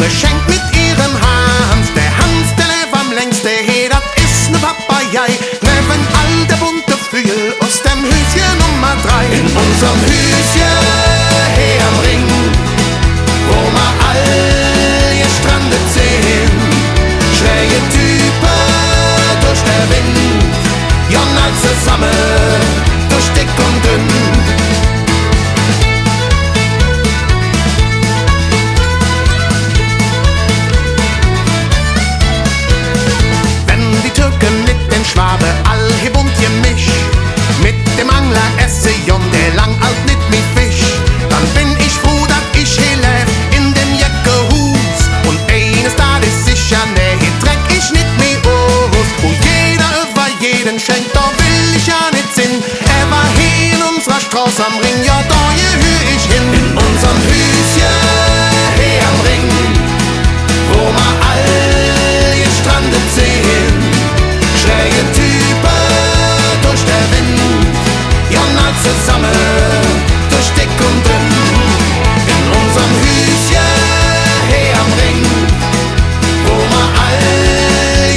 beschenkt mit ihrem Hans. Der Hans, der lebt am längste, hey, das ist ne Papagei. Neben all der bunte Flügel aus dem Hüschen Nummer 3. In unserem Hüschen, hey, am Ring, wo wir all gestrandet sehen. Schräge Typen durch der Wind, Jon all zusammen, durch dick und dünn. Wenn die Türken mit den Schwabe all hier bunt gemisch, mit dem Angler esse Jon, der lang alt mit mi Fisch, dann bin ich froh, dat ich hier leb in dem Jeckehus. Und eines da ist sicher, ne, hier treck ich nicht mehr aus. Wo jeder über jeden schenkt, da will ich ja nicht sinn. Er war hier in unserer Straße am Ring, ja, da gehör ich hin. In unserem Hüschen, hier am Ring, wo wir all gestrandet sehen. Schräge Typen durch der Wind, Jon all zusammen, durch dick und dünn. In unserem Hüschen, hier am Ring, wo wir all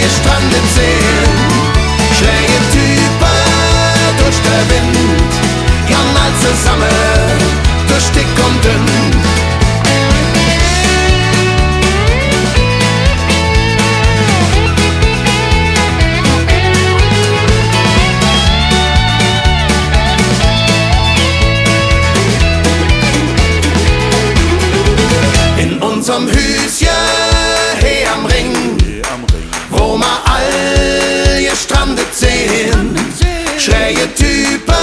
gestrandet sehen. Schräge Typen durch der Wind, Jon all zusammen, durch dick und dünn. In unserem Hüschen, hey am Ring, wo wir all gestrandet sehen. Schräge Typen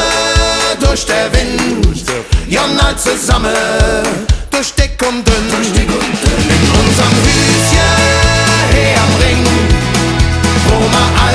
durch der Wind, Jon all zusammen, durch dick und dünn. In unserem Hüschen, hey am Ring, wo wir all